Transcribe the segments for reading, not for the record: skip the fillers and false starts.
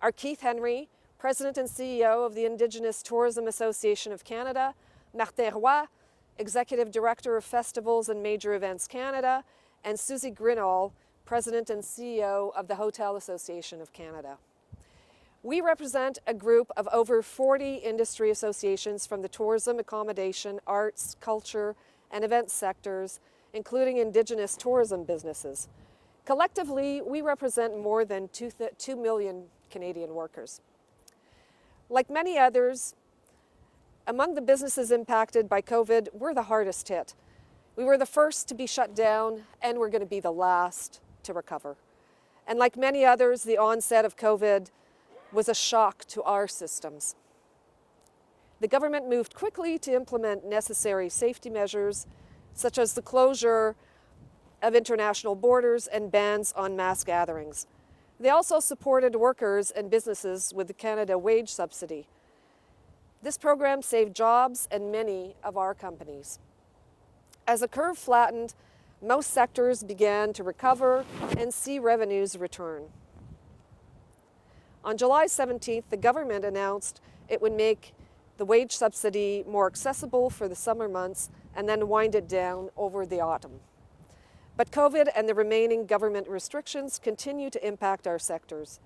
are Keith Henry, President and CEO of the Indigenous Tourism Association of Canada, Martin Roy, Executive Director of Festivals and Major Events Canada, and Susie Grynol, President and CEO of the Hotel Association of Canada. We represent a group of over 40 industry associations from the tourism, accommodation, arts, culture, and events sectors, including Indigenous tourism businesses. Collectively, we represent more than 2 million Canadian workers. Like many others, among the businesses impacted by COVID, we're the hardest hit. We were the first to be shut down, and we're going to be the last to recover. And like many others, the onset of COVID was a shock to our systems. The government moved quickly to implement necessary safety measures, such as the closure of international borders and bans on mass gatherings. They also supported workers and businesses with the Canada Wage Subsidy. This program saved jobs and many of our companies. As the curve flattened, most sectors began to recover and see revenues return. On July 17th, the government announced it would make the wage subsidy more accessible for the summer months and then wind it down over the autumn. But COVID and the remaining government restrictions continue to impact our sectors.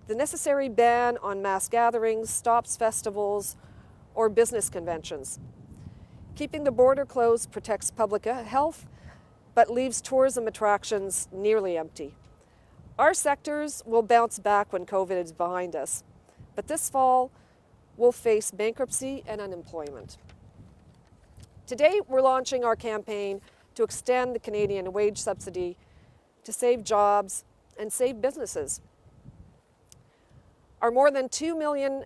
The necessary ban on mass gatherings stops festivals or business conventions. Keeping the border closed protects public health, but leaves tourism attractions nearly empty. Our sectors will bounce back when COVID is behind us, but this fall we'll face bankruptcy and unemployment. Today, we're launching our campaign to extend the Canadian wage subsidy to save jobs and save businesses. Our more than 2 million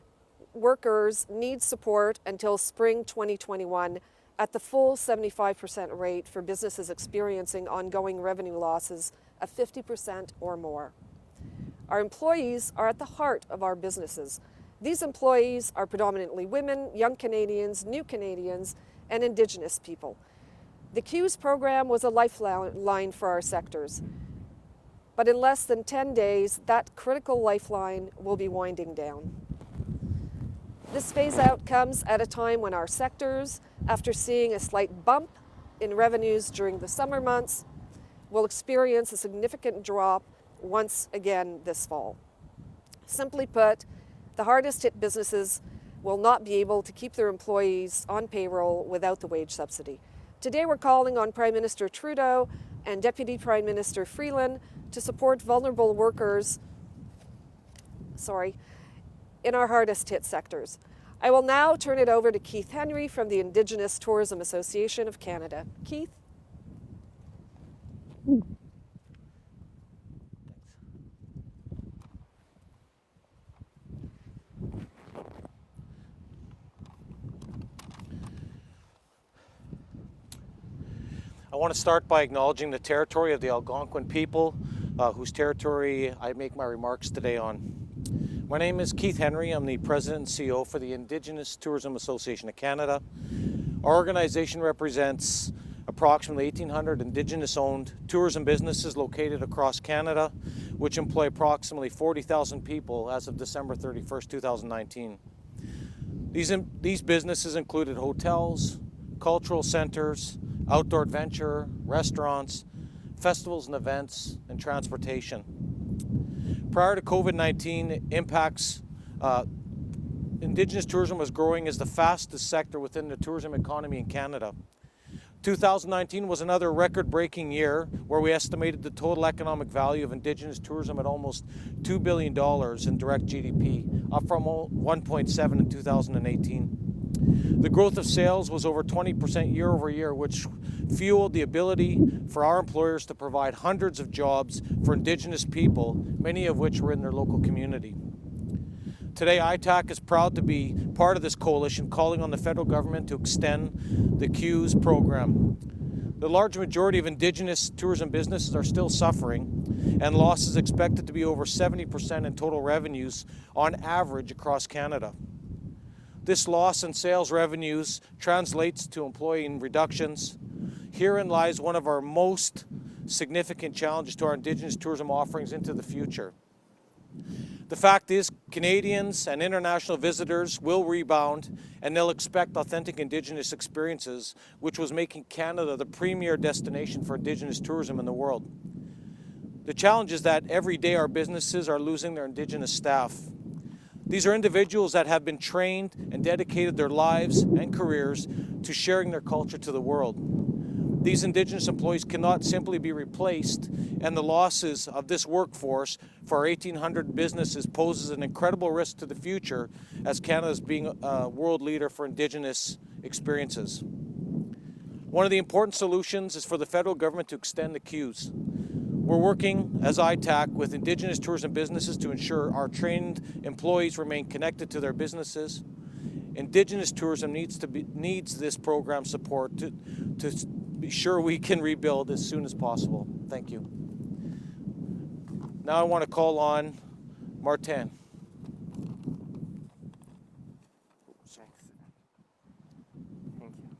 workers need support until spring 2021 at the full 75% rate for businesses experiencing ongoing revenue losses of 50% or more. Our employees are at the heart of our businesses. These employees are predominantly women, young Canadians, new Canadians, and Indigenous people. The CEWS program was a lifeline for our sectors. But in less than 10 days, that critical lifeline will be winding down. This phase out comes at a time when our sectors, after seeing a slight bump in revenues during the summer months, will experience a significant drop once again this fall. Simply put, the hardest hit businesses will not be able to keep their employees on payroll without the wage subsidy. Today we're calling on Prime Minister Trudeau and Deputy Prime Minister Freeland to support vulnerable workers in our hardest hit sectors. I will now turn it over to Keith Henry from the Indigenous Tourism Association of Canada. Keith? I want to start by acknowledging the territory of the Algonquin people, whose territory I make my remarks today on. My name is Keith Henry. I'm the President and CEO for the Indigenous Tourism Association of Canada. Our organization represents approximately 1,800 Indigenous-owned tourism businesses located across Canada, which employ approximately 40,000 people as of December 31st, 2019. These businesses included hotels, cultural centers, outdoor adventure, restaurants, festivals and events, and transportation. Prior to COVID-19 impacts, Indigenous tourism was growing as the fastest sector within the tourism economy in Canada. 2019 was another record-breaking year where we estimated the total economic value of Indigenous tourism at almost $2 billion in direct GDP, up from 1.7 in 2018. The growth of sales was over 20% year over year, which fueled the ability for our employers to provide hundreds of jobs for Indigenous people, many of which were in their local community. Today, ITAC is proud to be part of this coalition calling on the federal government to extend the CEWS program. The large majority of Indigenous tourism businesses are still suffering, and loss is expected to be over 70% in total revenues on average across Canada. This loss in sales revenues translates to employee reductions. Herein lies one of our most significant challenges to our Indigenous tourism offerings into the future. The fact is, Canadians and international visitors will rebound, and they'll expect authentic Indigenous experiences, which was making Canada the premier destination for Indigenous tourism in the world. The challenge is that every day our businesses are losing their Indigenous staff. These are individuals that have been trained and dedicated their lives and careers to sharing their culture to the world. These Indigenous employees cannot simply be replaced, and the losses of this workforce for our 1,800 businesses poses an incredible risk to the future as Canada is being a world leader for Indigenous experiences. One of the important solutions is for the federal government to extend the CEWS. We're working as ITAC with Indigenous tourism businesses to ensure our trained employees remain connected to their businesses. Indigenous tourism needs this program support to be sure we can rebuild as soon as possible. Thank you. Now I want to call on Martin. Thank you.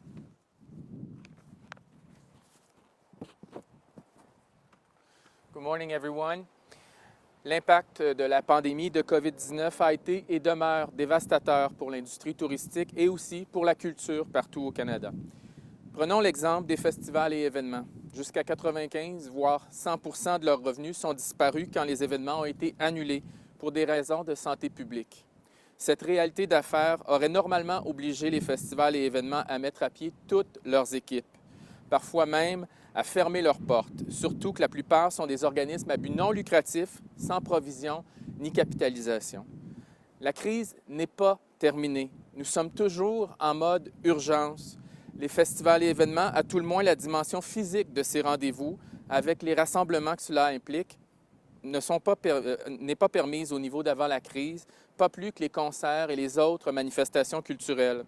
Good morning, everyone. L'impact de la pandémie de COVID-19 a été et demeure dévastateur pour l'industrie touristique et aussi pour la culture partout au Canada. Prenons l'exemple des festivals et événements. Jusqu'à 95, voire 100 de leurs revenus sont disparus quand les événements ont été annulés pour des raisons de santé publique. Cette réalité d'affaires aurait normalement obligé les festivals et événements à mettre à pied toutes leurs équipes, parfois même à fermer leurs portes, surtout que la plupart sont des organismes à but non lucratif, sans provision ni capitalisation. La crise n'est pas terminée. Nous sommes toujours en mode urgence. Les festivals et événements, à tout le moins la dimension physique de ces rendez-vous, avec les rassemblements que cela implique, n'est pas permise au niveau d'avant la crise, pas plus que les concerts et les autres manifestations culturelles.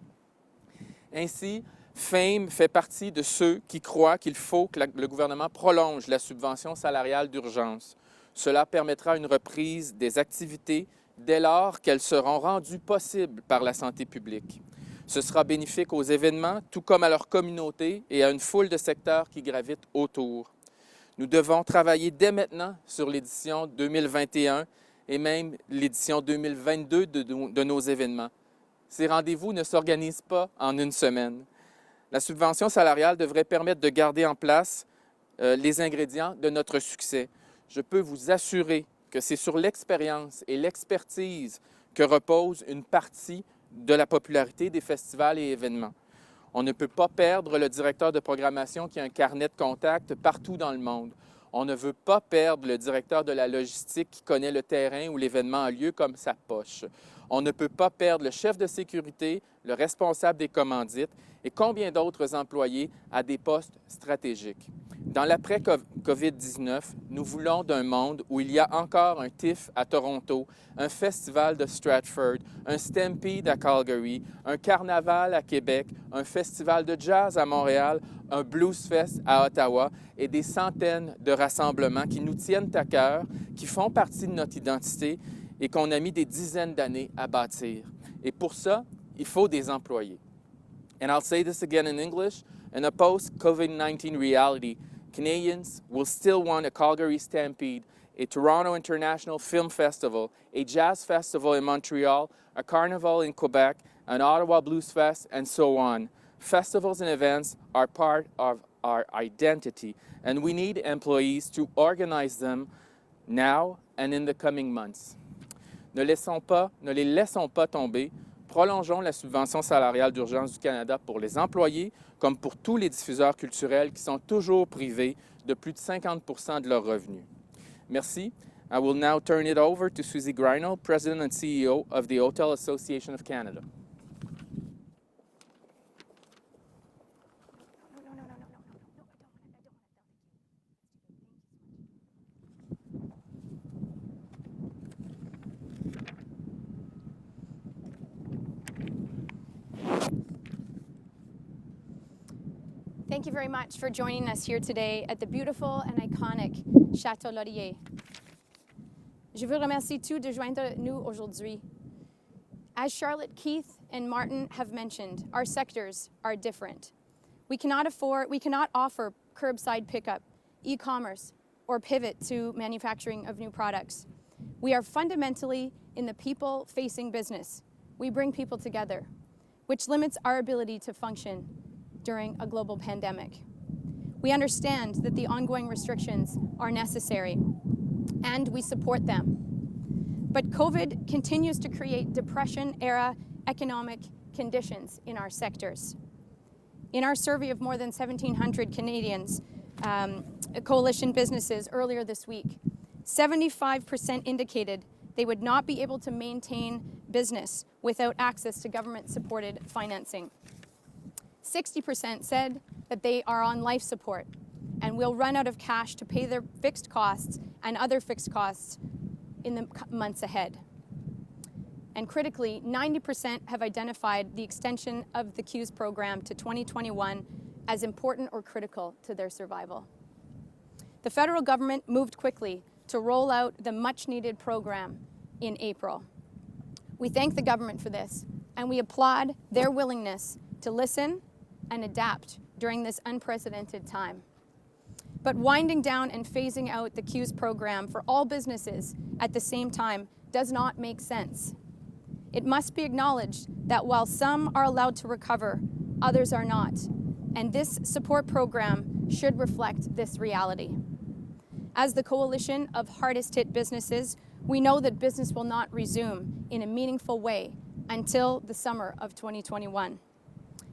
Ainsi, FAME fait partie de ceux qui croient qu'il faut que le gouvernement prolonge la subvention salariale d'urgence. Cela permettra une reprise des activités dès lors qu'elles seront rendues possibles par la santé publique. Ce sera bénéfique aux événements, tout comme à leur communauté et à une foule de secteurs qui gravitent autour. Nous devons travailler dès maintenant sur l'édition 2021 et même l'édition 2022 de nos événements. Ces rendez-vous ne s'organisent pas en une semaine. La subvention salariale devrait permettre de garder en place les ingrédients de notre succès. Je peux vous assurer que c'est sur l'expérience et l'expertise que repose une partie de la popularité des festivals et événements. On ne peut pas perdre le directeur de programmation qui a un carnet de contacts partout dans le monde. On ne veut pas perdre le directeur de la logistique qui connaît le terrain où l'événement a lieu comme sa poche. On ne peut pas perdre le chef de sécurité, le responsable des commandites et combien d'autres employés à des postes stratégiques. Dans l'après-COVID-19, nous voulons d'un monde où il y a encore un TIFF à Toronto, un festival de Stratford, un Stampede à Calgary, un carnaval à Québec, un festival de jazz à Montréal, un Blues Fest à Ottawa et des centaines de rassemblements qui nous tiennent à cœur, qui font partie de notre identité et qu'on a mis des dizaines d'années à bâtir. Et pour ça, il faut des employés. And I'll say this again in English, in a post-COVID-19 reality, Canadians will still want a Calgary Stampede, a Toronto International Film Festival, a Jazz Festival in Montreal, a Carnival in Quebec, an Ottawa Blues Fest, and so on. Festivals and events are part of our identity, and we need employees to organize them now and in the coming months. Ne les laissons pas tomber. Prolongeons la subvention salariale d'urgence du Canada pour les employés comme pour tous les diffuseurs culturels qui sont toujours privés de plus de 50% de leurs revenus. Merci. I will now turn it over to Susie Grynol, President and CEO of the Hotel Association of Canada. Thank you very much for joining us here today at the beautiful and iconic Château Laurier. Je vous remercie tous de joindre nous aujourd'hui. As Charlotte, Keith, and Martin have mentioned, our sectors are different. We cannot offer curbside pickup, e-commerce, or pivot to manufacturing of new products. We are fundamentally in the people-facing business. We bring people together, which limits our ability to function during a global pandemic. We understand that the ongoing restrictions are necessary, and we support them. But COVID continues to create depression-era economic conditions in our sectors. In our survey of more than 1,700 Canadians, coalition businesses earlier this week, 75% indicated they would not be able to maintain business without access to government-supported financing. 60% said that they are on life support and will run out of cash to pay their fixed costs and other fixed costs in the months ahead. And critically, 90% have identified the extension of the CEWS program to 2021 as important or critical to their survival. The federal government moved quickly to roll out the much-needed program in April. We thank the government for this, and we applaud their willingness to listen and adapt during this unprecedented time. But winding down and phasing out the CEWS program for all businesses at the same time does not make sense. It must be acknowledged that while some are allowed to recover, others are not, and this support program should reflect this reality. As the coalition of hardest-hit businesses, we know that business will not resume in a meaningful way until the summer of 2021.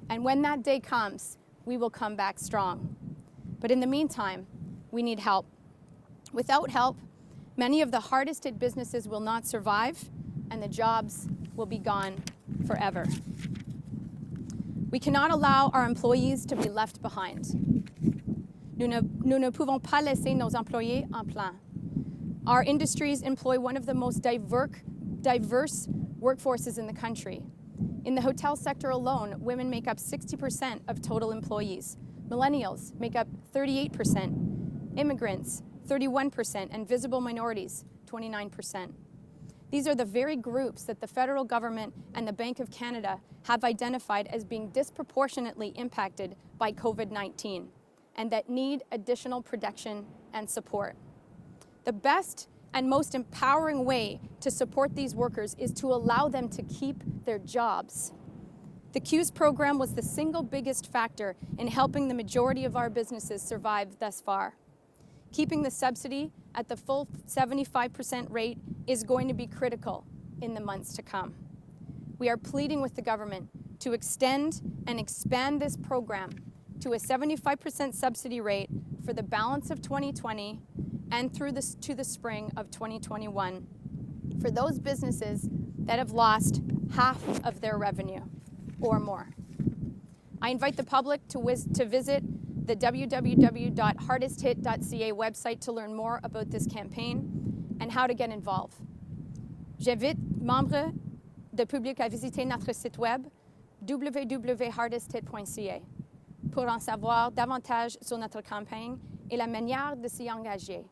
And when that day comes, we will come back strong. But in the meantime, we need help. Without help, many of the hardest-hit businesses will not survive, and the jobs will be gone forever. We cannot allow our employees to be left behind. Nous ne pouvons pas laisser nos employés en plan. Our industries employ one of the most diverse workforces in the country. In the hotel sector alone, women make up 60% of total employees. Millennials make up 38%, immigrants 31%, and visible minorities 29%. These are the very groups that the federal government and the Bank of Canada have identified as being disproportionately impacted by COVID-19 and that need additional protection and support. The best and most empowering way to support these workers is to allow them to keep their jobs. The CEWS program was the single biggest factor in helping the majority of our businesses survive thus far. Keeping the subsidy at the full 75% rate is going to be critical in the months to come. We are pleading with the government to extend and expand this program to a 75% subsidy rate for the balance of 2020 and through to the spring of 2021 for those businesses that have lost half of their revenue or more. I invite the public to visit the www.hardesthit.ca website to learn more about this campaign and how to get involved. J'invite membres de public à visiter notre site web www.hardesthit.ca pour en savoir davantage sur notre campagne et la manière de s'y engager.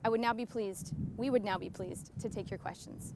We would now be pleased to take your questions.